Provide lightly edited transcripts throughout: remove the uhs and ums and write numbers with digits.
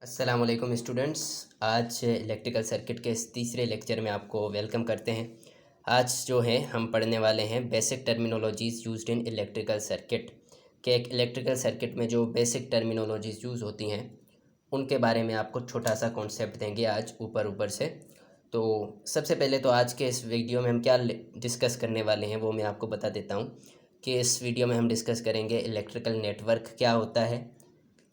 अस्सलाम वालेकुम स्टूडेंट्स। आज इलेक्ट्रिकल सर्किट के इस तीसरे लेक्चर में आपको वेलकम करते हैं। आज जो है हम पढ़ने वाले हैं basic terminologies used in electrical circuit के एक इलेक्ट्रिकल सर्किट में जो बेसिक टर्मिनोलॉजीज़ यूज़ होती हैं उनके बारे में आपको छोटा सा कॉन्सेप्ट देंगे आज ऊपर ऊपर से। तो सबसे पहले तो आज के इस वीडियो में हम क्या डिस्कस करने वाले हैं वो मैं आपको बता देता हूँ कि इस वीडियो में हम डिस्कस करेंगे इलेक्ट्रिकल नेटवर्क क्या होता है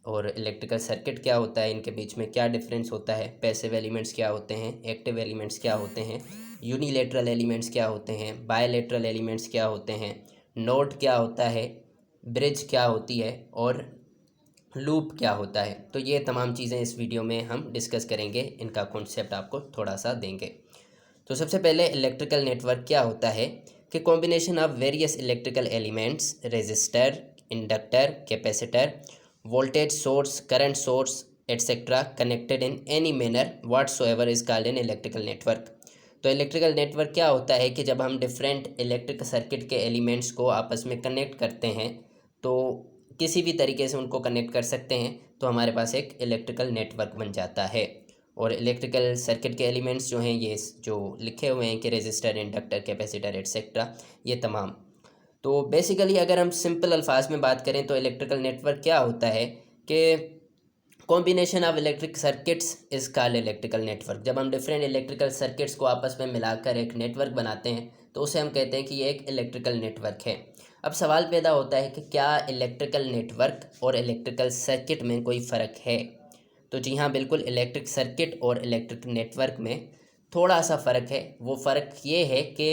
और इलेक्ट्रिकल सर्किट क्या होता है, इनके बीच में क्या डिफरेंस होता है, पैसिव एलिमेंट्स क्या होते हैं, एक्टिव एलिमेंट्स क्या होते हैं, यूनिलेटरल एलिमेंट्स क्या होते हैं, बायलेटरल एलिमेंट्स क्या होते हैं, नोड क्या होता है, ब्रिज क्या होती है और लूप क्या होता है। तो ये तमाम चीज़ें इस वीडियो में हम डिस्कस करेंगे, इनका कॉन्सेप्ट आपको थोड़ा सा देंगे। तो सबसे पहले इलेक्ट्रिकल नेटवर्क क्या होता है कि combination of various electrical elements, resistor, inductor, capacitor, voltage source, current source, etc. connected in any manner whatsoever is called an electrical network। तो इलेक्ट्रिकल नेटवर्क क्या होता है कि जब हम डिफरेंट इलेक्ट्रिक सर्किट के एलिमेंट्स को आपस में कनेक्ट करते हैं तो किसी भी तरीके से उनको कनेक्ट कर सकते हैं तो हमारे पास एक इलेक्ट्रिकल नेटवर्क बन जाता है। और इलेक्ट्रिकल सर्किट के एलिमेंट्स जो हैं ये जो लिखे हुए हैं कि रेजिस्टर, इंडक्टर, कैपेसिटर एट्सेट्रा, ये तमाम। तो बेसिकली अगर हम सिंपल अल्फाज में बात करें तो इलेक्ट्रिकल नेटवर्क क्या होता है कि कॉम्बिनेशन ऑफ इलेक्ट्रिक सर्किट्स इस कॉल्ड इलेक्ट्रिकल नेटवर्क। जब हम डिफरेंट इलेक्ट्रिकल सर्किट्स को आपस में मिलाकर एक नेटवर्क बनाते हैं तो उसे हम कहते हैं कि ये एक इलेक्ट्रिकल नेटवर्क है। अब सवाल पैदा होता है कि क्या इलेक्ट्रिकल नेटवर्क और इलेक्ट्रिकल सर्किट में कोई फ़र्क है? तो जी हाँ, बिल्कुल। इलेक्ट्रिक सर्किट और इलेक्ट्रिक नेटवर्क में थोड़ा सा फ़र्क है। वो फ़र्क ये है कि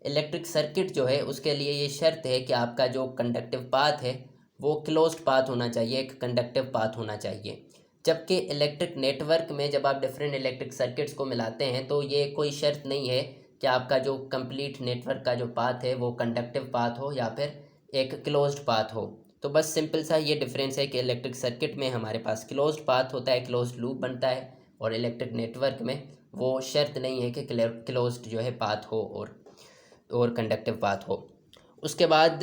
इलेक्ट्रिक सर्किट जो है उसके लिए ये शर्त है कि आपका जो कंडक्टिव पाथ है वो क्लोज्ड पाथ होना चाहिए, एक कंडक्टिव पाथ होना चाहिए। जबकि इलेक्ट्रिक नेटवर्क में जब आप डिफरेंट इलेक्ट्रिक सर्किट्स को मिलाते हैं तो ये कोई शर्त नहीं है कि आपका जो कंप्लीट नेटवर्क का जो पाथ है वो कंडक्टिव पाथ हो या फिर एक क्लोज्ड पाथ हो। तो बस सिंपल सा ये डिफरेंस है कि इलेक्ट्रिक सर्किट में हमारे पास क्लोज्ड पाथ होता है, क्लोज्ड लूप बनता है, और इलेक्ट्रिक नेटवर्क में वो शर्त नहीं है कि क्लोज्ड जो है पाथ हो और कंडक्टिव पाथ हो। उसके बाद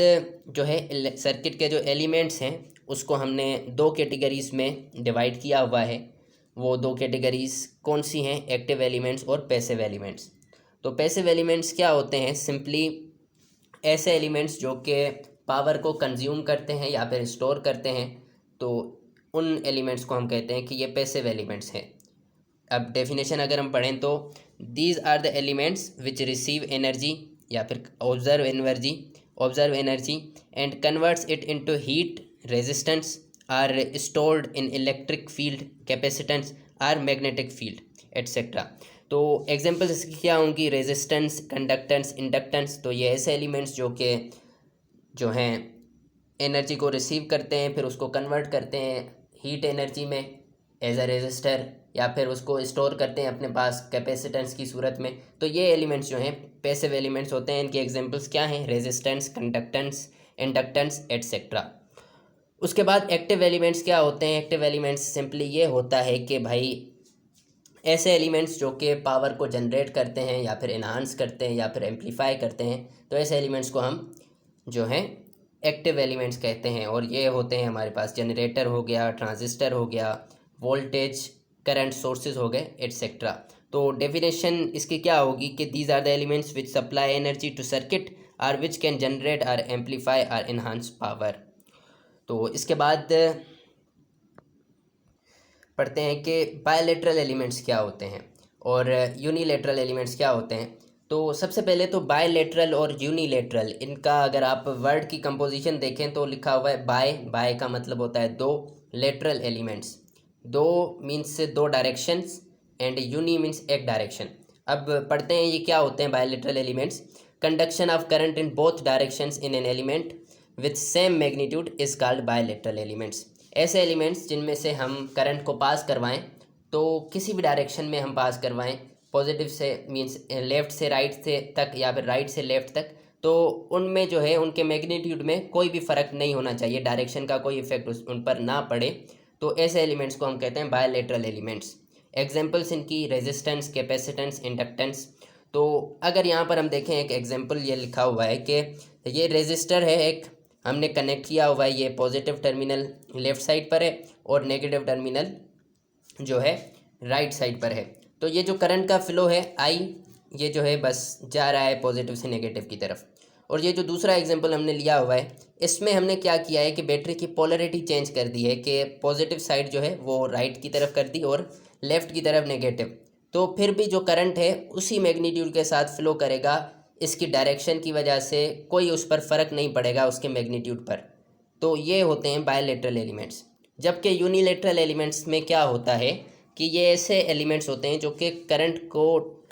जो है सर्किट के जो एलिमेंट्स हैं उसको हमने दो कैटेगरीज़ में डिवाइड किया हुआ है। वो दो कैटेगरीज़ कौन सी हैं? एक्टिव एलिमेंट्स और पैसिव एलिमेंट्स। तो पैसिव एलिमेंट्स क्या होते हैं? सिंपली ऐसे एलिमेंट्स जो कि पावर को कंज्यूम करते हैं या फिर स्टोर करते हैं, तो उन एलिमेंट्स को हम कहते हैं कि ये पैसिव एलिमेंट्स हैं। अब डेफिनेशन अगर हम पढ़ें तो these are the elements which receive energy या फिर observe energy and converts it into heat, resistance, or stored in electric field, capacitance, or magnetic field etcetera. तो एग्जांपल्स इसकी क्या होंगी? Resistance, conductance, inductance. तो ये ऐसे एलिमेंट्स जो हैं एनर्जी को रिसीव करते हैं, फिर उसको कन्वर्ट करते हैं हीट एनर्जी में एज अ रेजिस्टर, या फिर उसको स्टोर करते हैं अपने पास कैपेसिटेंस की सूरत में। तो ये एलिमेंट्स जो हैं पैसिव एलिमेंट्स होते हैं। इनके एग्जांपल्स क्या हैं? Resistance, conductance, inductance etcetera. उसके बाद एक्टिव एलिमेंट्स क्या होते हैं? एक्टिव एलिमेंट्स सिंपली ये होता है कि भाई ऐसे एलिमेंट्स जो कि पावर को जनरेट करते हैं या फिर इन्हांस करते हैं या फिर एम्पलीफाई करते हैं, तो ऐसे एलिमेंट्स को हम जो हैं एक्टिव एलिमेंट्स कहते हैं। और ये होते हैं हमारे पास जनरेटर हो गया, ट्रांजिस्टर हो गया, वोल्टेज करंट सोर्सेज हो गए एट्सेट्रा। तो डेफिनेशन इसकी क्या होगी कि these are the elements which supply energy to circuit or which can generate or amplify or enhance power. तो इसके बाद पढ़ते हैं कि बायलेटरल एलिमेंट्स क्या होते हैं और यूनिलेटरल एलिमेंट्स क्या होते हैं। तो सबसे पहले तो बायलेटरल और यूनिलेटरल, इनका अगर आप वर्ड की कंपोजिशन देखें तो लिखा हुआ है बाय का मतलब होता है दो, लेटरल एलिमेंट्स, दो मीन्स दो डायरेक्शंस, एंड यूनी मीन्स एक डायरेक्शन। अब पढ़ते हैं ये क्या होते हैं bilateral elements. Conduction of current in both directions in an element with same magnitude is called bilateral elements. ऐसे एलिमेंट्स जिनमें से हम करंट को पास करवाएं, तो किसी भी डायरेक्शन में हम पास करवाएं, पॉजिटिव से मीन्स लेफ़्ट से राइट से तक या फिर राइट से लेफ़्ट तक, तो उनमें जो है उनके मैग्नीट्यूड में कोई भी फ़र्क नहीं होना चाहिए, डायरेक्शन का कोई इफेक्ट उन पर ना पड़े। तो ऐसे एलिमेंट्स को हम कहते हैं बायलेटरल एलिमेंट्स। एग्जांपल्स इनकी रेजिस्टेंस, कैपेसिटेंस, इंडक्टेंस। तो अगर यहाँ पर हम देखें एक एग्जांपल ये लिखा हुआ है कि ये रेजिस्टर है, एक हमने कनेक्ट किया हुआ है, ये पॉजिटिव टर्मिनल लेफ़्ट साइड पर है और नेगेटिव टर्मिनल जो है राइट साइड पर है। तो ये जो करंट का फ्लो है आई, ये जो है बस जा रहा है पॉजिटिव से नेगेटिव की तरफ। और ये जो दूसरा एग्जांपल हमने लिया हुआ है, इसमें हमने क्या किया है कि बैटरी की पोलैरिटी चेंज कर दी है कि पॉजिटिव साइड जो है वो राइट की तरफ कर दी और लेफ़्ट की तरफ नेगेटिव। तो फिर भी जो करंट है उसी मैग्नीट्यूड के साथ फ्लो करेगा, इसकी डायरेक्शन की वजह से कोई उस पर फ़र्क नहीं पड़ेगा उसके मैग्नीट्यूड पर। तो ये होते हैं बायलेटरल एलिमेंट्स। जबकि यूनिलेटरल एलिमेंट्स में क्या होता है कि ये ऐसे एलिमेंट्स होते हैं जो कि करंट को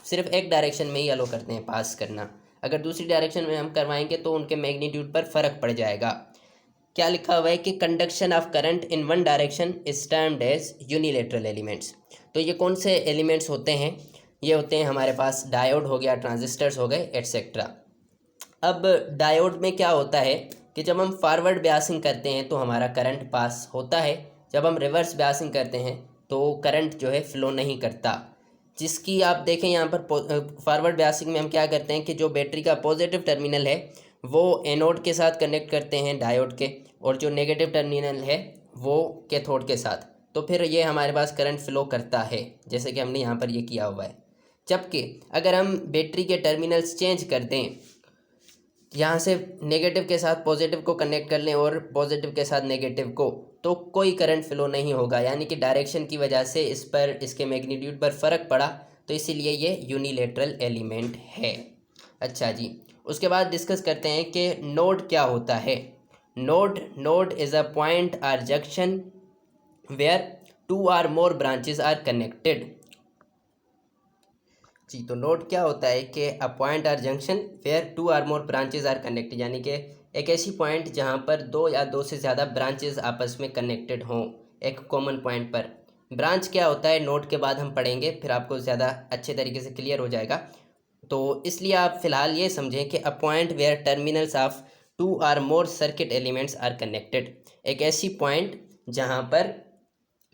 सिर्फ एक डायरेक्शन में ही अलो करते हैं पास करना। अगर दूसरी डायरेक्शन में हम करवाएंगे तो उनके मैग्नीट्यूड पर फ़र्क पड़ जाएगा। क्या लिखा हुआ है कि conduction of current in one direction is termed as unilateral elements. तो ये कौन से एलिमेंट्स होते हैं? ये होते हैं हमारे पास डायोड हो गया, ट्रांजिस्टर्स हो गए, एट्सेट्रा। अब डायोड में क्या होता है कि जब हम फॉरवर्ड बायसिंग करते हैं तो हमारा करंट पास होता है, जब हम रिवर्स बायसिंग करते हैं तो करंट जो है फ़्लो नहीं करता। जिसकी आप देखें यहाँ पर फॉरवर्ड बायसिंग में हम क्या करते हैं कि जो बैटरी का पॉजिटिव टर्मिनल है वो एनोड के साथ कनेक्ट करते हैं डायोड के, और जो नेगेटिव टर्मिनल है वो कैथोड के साथ। तो फिर ये हमारे पास करंट फ़्लो करता है, जैसे कि हमने यहाँ पर ये किया हुआ है। जबकि अगर हम बैटरी के टर्मिनल्स चेंज कर दें, यहाँ से नेगेटिव के साथ पॉजिटिव को कनेक्ट कर लें और पॉजिटिव के साथ नेगेटिव को, तो कोई करंट फ्लो नहीं होगा, यानी कि डायरेक्शन की वजह से इस पर इसके मैग्नीट्यूड पर फ़र्क पड़ा, तो इसीलिए ये यूनिलेटरल एलिमेंट है। अच्छा जी, उसके बाद डिस्कस करते हैं कि नोड क्या होता है। Node is a point or junction where two or more branches are connected. जी, तो नोड क्या होता है कि a point or junction where two or more branches are connected, यानी कि एक ऐसी पॉइंट जहाँ पर दो या दो से ज़्यादा ब्रांचेज आपस में कनेक्टेड हों एक कॉमन पॉइंट पर। ब्रांच क्या होता है नोड के बाद हम पढ़ेंगे, फिर आपको ज़्यादा अच्छे तरीके से क्लियर हो जाएगा। तो इसलिए आप फ़िलहाल ये समझें कि a point where terminals of two or more circuit elements are connected, एक ऐसी पॉइंट जहाँ पर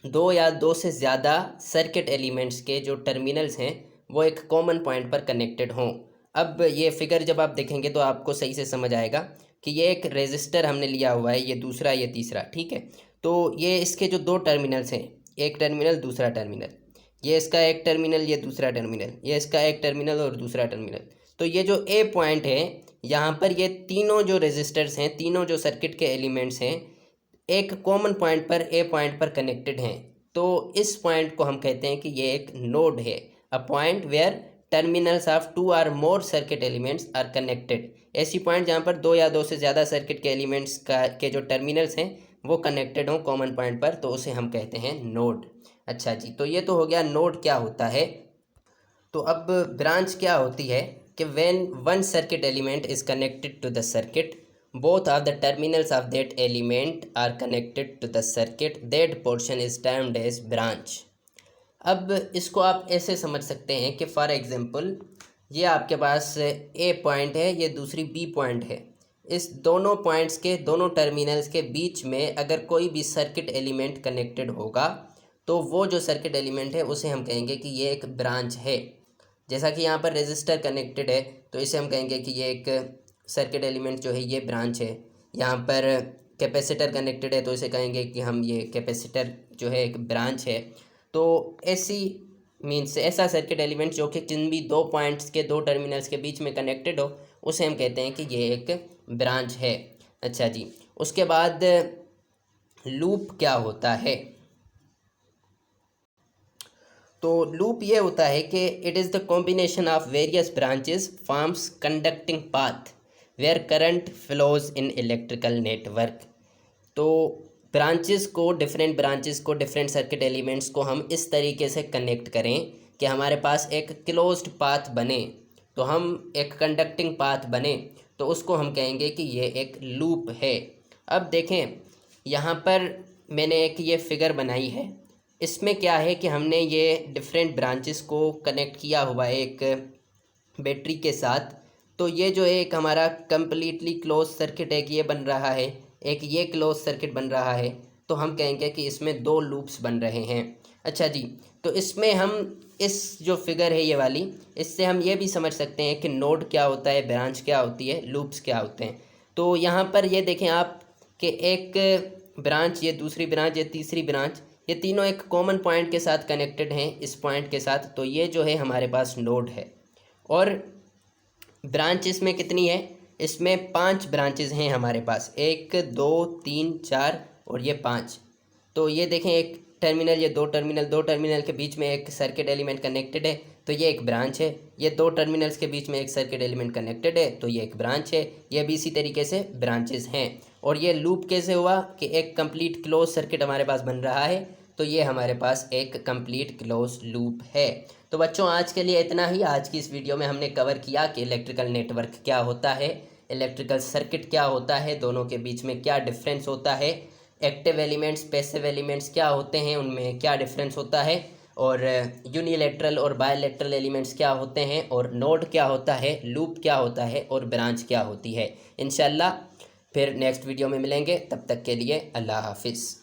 दो या दो से ज़्यादा सर्किट एलिमेंट्स के जो टर्मिनल्स हैं वो एक कॉमन पॉइंट पर कनेक्टेड हों। अब ये फिगर जब आप देखेंगे तो आपको सही से समझ आएगा कि ये एक रेजिस्टर हमने लिया हुआ है, ये दूसरा ये तीसरा, ठीक है। तो ये इसके जो दो टर्मिनल्स हैं, एक टर्मिनल दूसरा टर्मिनल, ये इसका एक टर्मिनल ये दूसरा टर्मिनल, ये इसका एक टर्मिनल और दूसरा टर्मिनल। तो ये जो ए पॉइंट है यहाँ पर ये तीनों जो रेजिस्टर्स हैं, तीनों जो सर्किट के एलिमेंट्स हैं एक कॉमन पॉइंट पर ए पॉइंट पर कनेक्टेड हैं। तो इस पॉइंट को हम कहते हैं कि ये एक नोड है, a point where terminals of two or more circuit elements are connected. ऐसी पॉइंट जहाँ पर दो या दो से ज़्यादा सर्किट के एलिमेंट्स के जो टर्मिनल्स हैं वो कनेक्टेड हों कॉमन पॉइंट पर, तो उसे हम कहते हैं नोड। अच्छा जी, तो ये तो हो गया नोड क्या होता है। तो अब ब्रांच क्या होती है कि when one circuit element is connected to the circuit, both of the terminals of that element are connected to the circuit, that portion is termed as branch। अब इसको आप ऐसे समझ सकते हैं कि फॉर एग्जांपल ये आपके पास ए पॉइंट है, ये दूसरी बी पॉइंट है। इस दोनों पॉइंट्स के दोनों टर्मिनल्स के बीच में अगर कोई भी सर्किट एलिमेंट कनेक्टेड होगा तो वो जो सर्किट एलिमेंट है उसे हम कहेंगे कि ये एक ब्रांच है। जैसा कि यहाँ पर रेजिस्टर कनेक्टेड है तो इसे हम कहेंगे कि ये एक सर्किट एलिमेंट जो है ये ब्रांच है। यहाँ पर कैपेसिटर कनेक्टेड है तो इसे कहेंगे कि हम ये कैपेसिटर जो है एक ब्रांच है। तो ऐसी मीन्स ऐसा सर्किट एलिमेंट जो कि जिन भी दो पॉइंट्स के दो टर्मिनल्स के बीच में कनेक्टेड हो उसे हम कहते हैं कि ये एक ब्रांच है। अच्छा जी, उसके बाद लूप क्या होता है। तो लूप ये होता है कि it is the combination of various branches forms conducting path where current flows in electrical network. तो ब्रांचेस को डिफरेंट सर्किट एलिमेंट्स को हम इस तरीके से कनेक्ट करें कि हमारे पास एक क्लोज्ड पाथ बने, तो हम एक कंडक्टिंग पाथ बने, तो उसको हम कहेंगे कि ये एक लूप है। अब देखें यहाँ पर मैंने एक ये फिगर बनाई है, इसमें क्या है कि हमने ये डिफरेंट ब्रांचेस को कनेक्ट किया हुआ है एक बैटरी के साथ। तो ये जो एक हमारा कम्प्लीटली क्लोज सर्किट है कि ये बन रहा है, एक ये क्लोज सर्किट बन रहा है, तो हम कहेंगे कि इसमें दो लूप्स बन रहे हैं। अच्छा जी, तो इसमें हम इस जो फिगर है ये वाली, इससे हम ये भी समझ सकते हैं कि नोड क्या होता है, ब्रांच क्या होती है, लूप्स क्या होते हैं। तो यहाँ पर ये देखें आप कि एक ब्रांच, ये दूसरी ब्रांच, ये तीसरी ब्रांच, ये तीनों एक कॉमन पॉइंट के साथ कनेक्टेड हैं इस पॉइंट के साथ, तो ये जो है हमारे पास नोड है। और ब्रांच इसमें कितनी है, इसमें 5 ब्रांचेस हैं हमारे पास, 1 2 3 4 और ये 5। तो ये देखें एक टर्मिनल, ये दो टर्मिनल के बीच में एक सर्किट एलिमेंट कनेक्टेड है, तो ये एक ब्रांच है। ये 2 टर्मिनल्स के बीच में एक सर्किट एलिमेंट कनेक्टेड है, तो ये एक ब्रांच है। ये भी इसी तरीके से ब्रांचेस हैं। और ये लूप कैसे हुआ कि एक कंप्लीट क्लोज सर्किट हमारे पास बन रहा है, तो ये हमारे पास एक कंप्लीट क्लोज लूप है। तो बच्चों आज के लिए इतना ही। आज की इस वीडियो में हमने कवर किया कि इलेक्ट्रिकल नेटवर्क क्या होता है, इलेक्ट्रिकल सर्किट क्या होता है, दोनों के बीच में क्या डिफरेंस होता है, एक्टिव एलिमेंट्स पैसिव एलिमेंट्स क्या होते हैं, उनमें क्या डिफरेंस होता है, और यूनिलैटरल और बायलैटरल एलिमेंट्स क्या होते हैं, और नोड क्या होता है, लूप क्या होता है, और ब्रांच क्या होती है। इंशाल्लाह फिर नेक्स्ट वीडियो में मिलेंगे, तब तक के लिए अल्लाह हाफिज़।